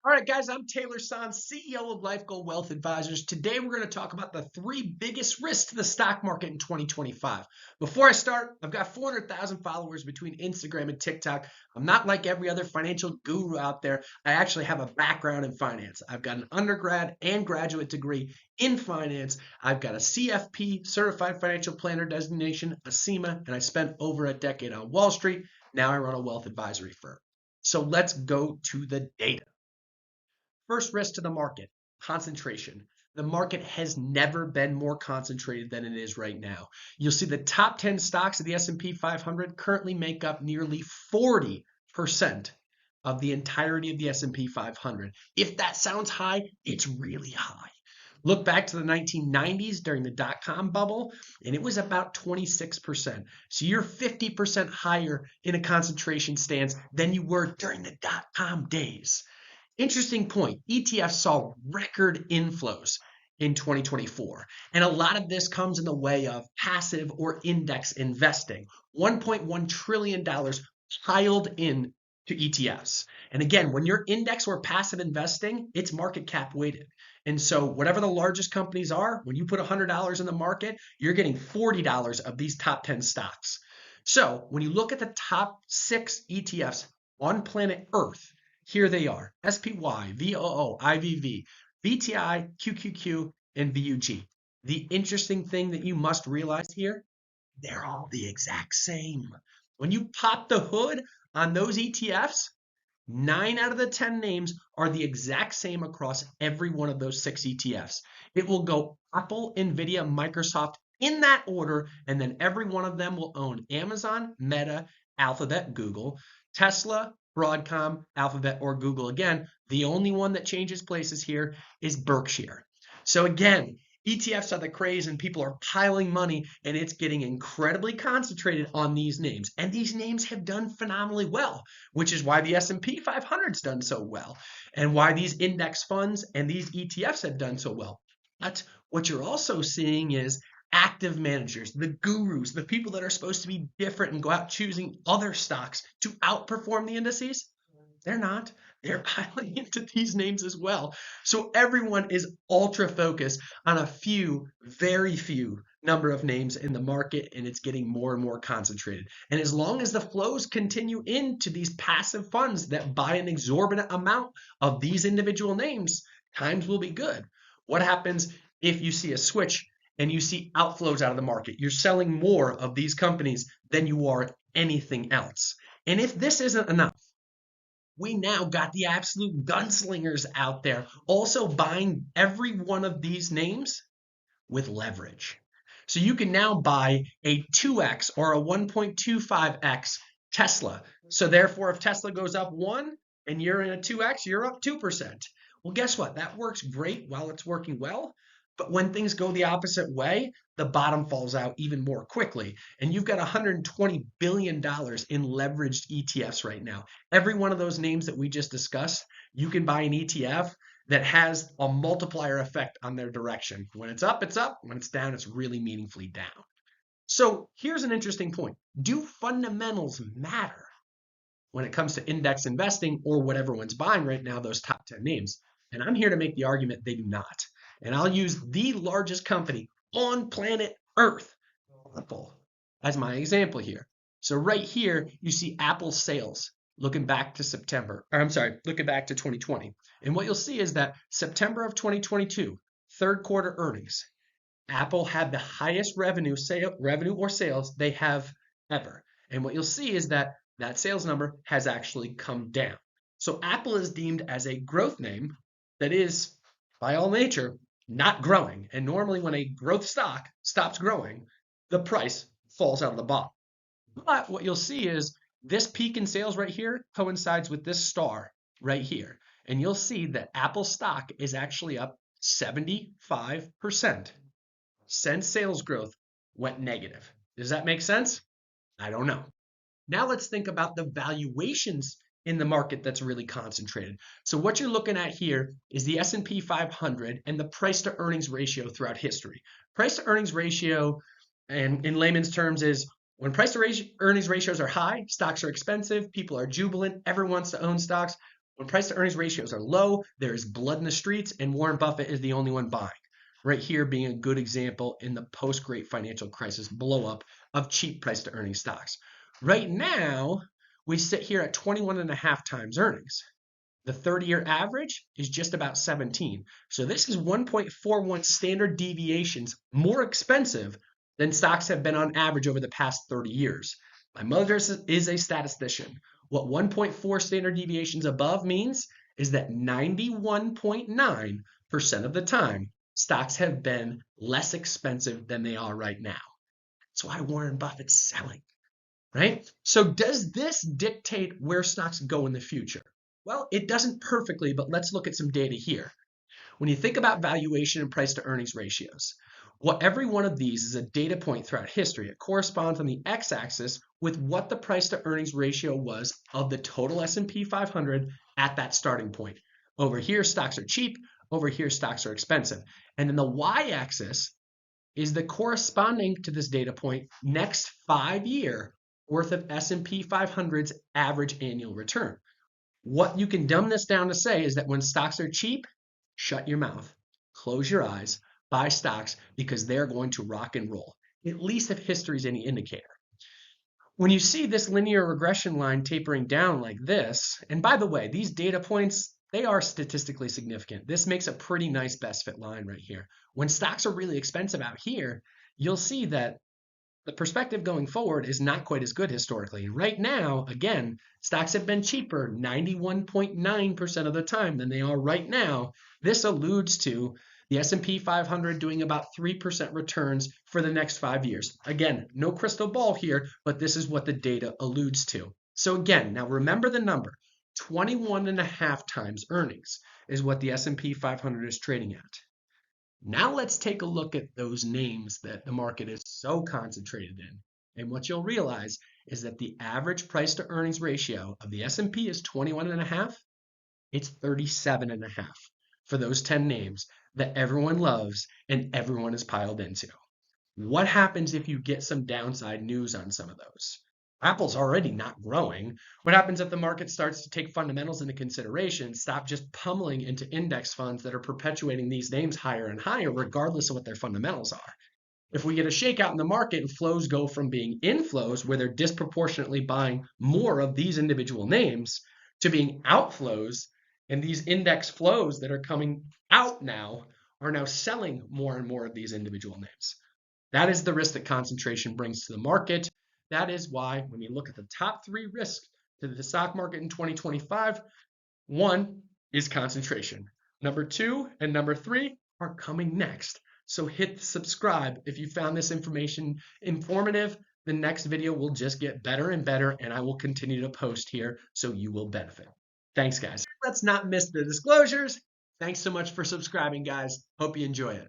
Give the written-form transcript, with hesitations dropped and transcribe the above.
All right, guys, I'm Taylor Sanz, CEO of Life Goal Wealth Advisors. Today, we're going to talk about the three biggest risks to the stock market in 2025. Before I start, I've got 400,000 followers between Instagram and TikTok. I'm not like every other financial guru out there. I actually have a background in finance. I've got an undergrad and graduate degree in finance. I've got a CFP, Certified Financial Planner designation, a CIMA, and I spent over a decade on Wall Street. Now I run a wealth advisory firm. So let's go to the data. First risk to the market, concentration. The market has never been more concentrated than it is right now. You'll see the top 10 stocks of the S&P 500 currently make up nearly 40% of the entirety of the S&P 500. If that sounds high, it's really high. Look back to the 1990s during the dot-com bubble, and it was about 26%. So you're 50% higher in a concentration stance than you were during the dot-com days. Interesting point. ETFs saw record inflows in 2024. And a lot of this comes in the way of passive or index investing. $1.1 trillion piled in to ETFs. And again, when you're index or passive investing, it's market cap weighted. And so whatever the largest companies are, when you put $100 in the market, you're getting $40 of these top 10 stocks. So when you look at the top 6 ETFs on planet Earth, here they are: SPY, VOO, IVV, VTI, QQQ, and VUG. The interesting thing that you must realize here, they're all the exact same. When you pop the hood on those ETFs, 9 out of the 10 names are the exact same across every one of those 6 ETFs. It will go Apple, Nvidia, Microsoft in that order, and then every one of them will own Amazon, Meta, Alphabet, Google, Tesla, Broadcom, Alphabet, or Google again. The only one that changes places here is Berkshire. So again, ETFs are the craze and people are piling money and it's getting incredibly concentrated on these names. And these names have done phenomenally well, which is why the S&P 500's done so well and why these index funds and these ETFs have done so well. But what you're also seeing is active managers, the gurus, the people that are supposed to be different and go out choosing other stocks to outperform the indices. They're not. They're piling into these names as well. So everyone is ultra focused on a few, very few number of names in the market, and it's getting more and more concentrated. And as long as the flows continue into these passive funds that buy an exorbitant amount of these individual names, times will be good. What happens if you see a switch and you see outflows out of the market? You're selling more of these companies than you are anything else. And if this isn't enough, we now got the absolute gunslingers out there also buying every one of these names with leverage. So you can now buy a 2x or a 1.25x Tesla. So therefore, if Tesla goes up 1 and you're in a 2x, you're up 2%. Well, guess what? That works great while it's working well. But when things go the opposite way, the bottom falls out even more quickly. And you've got $120 billion in leveraged ETFs right now. Every one of those names that we just discussed, you can buy an ETF that has a multiplier effect on their direction. When it's up, it's up. When it's down, it's really meaningfully down. So here's an interesting point. Do fundamentals matter when it comes to index investing or what everyone's buying right now, those top 10 names? And I'm here to make the argument they do not. And I'll use the largest company on planet Earth, Apple, as my example here. So right here, you see Apple's sales looking back to looking back to 2020. And what you'll see is that September of 2022, third quarter earnings, Apple had the highest revenue or sales they have ever. And what you'll see is that that sales number has actually come down. So Apple is deemed as a growth name that is, by all nature, not growing. And normally when a growth stock stops growing, the price falls out of the bottom. But what you'll see is this peak in sales right here coincides with this star right here. And you'll see that Apple stock is actually up 75% since sales growth went negative. Does that make sense? I don't know. Now let's think about the valuations in the market that's really concentrated. So what you're looking at here is the S&P 500 and the price to earnings ratio throughout history. Price to earnings ratio, and in layman's terms, is when price to earnings ratios are high, stocks are expensive, people are jubilant, everyone wants to own stocks. When price to earnings ratios are low, there is blood in the streets, and Warren Buffett is the only one buying. Right here being a good example in the post-great financial crisis blow-up of cheap price to earnings stocks. Right now, we sit here at 21 and a half times earnings. The 30-year average is just about 17. So this is 1.41 standard deviations more expensive than stocks have been on average over the past 30 years. My mother is a statistician. What 1.4 standard deviations above means is that 91.9% of the time, stocks have been less expensive than they are right now. That's why Warren Buffett's selling, right? So does this dictate where stocks go in the future? Well, it doesn't perfectly, but let's look at some data here. When you think about valuation and price to earnings ratios, every one of these is a data point throughout history. It corresponds on the x-axis with what the price to earnings ratio was of the total S&P 500 at that starting point. Over here, stocks are cheap. Over here, stocks are expensive. And then the y-axis is the corresponding to this data point next 5-year worth of S&P 500's average annual return. What you can dumb this down to say is that when stocks are cheap, shut your mouth, close your eyes, buy stocks because they're going to rock and roll, at least if history is any indicator. When you see this linear regression line tapering down like this, and by the way, these data points, they are statistically significant. This makes a pretty nice best fit line right here. When stocks are really expensive out here, you'll see that the perspective going forward is not quite as good historically. And right now, again, stocks have been cheaper 91.9% of the time than they are right now. This alludes to the S&P 500 doing about 3% returns for the next 5 years. Again, no crystal ball here, but this is what the data alludes to. So again, now remember the number, 21 and a half times earnings is what the S&P 500 is trading at. Now let's take a look at those names that the market is so concentrated in. And what you'll realize is that the average price to earnings ratio of the S&P is 21 and a half. It's 37 and a half for those 10 names that everyone loves and everyone is piled into. What happens if you get some downside news on some of those? Apple's already not growing. What happens if the market starts to take fundamentals into consideration, stop just pummeling into index funds that are perpetuating these names higher and higher, regardless of what their fundamentals are? If we get a shakeout in the market and flows go from being inflows, where they're disproportionately buying more of these individual names, to being outflows, and these index flows that are coming out now are now selling more and more of these individual names. That is the risk that concentration brings to the market. That is why when you look at the top 3 risks to the stock market in 2025, 1 is concentration. Number 2 and number 3 are coming next. So hit subscribe if you found this information informative. The next video will just get better and better, and I will continue to post here so you will benefit. Thanks, guys. Let's not miss the disclosures. Thanks so much for subscribing, guys. Hope you enjoy it.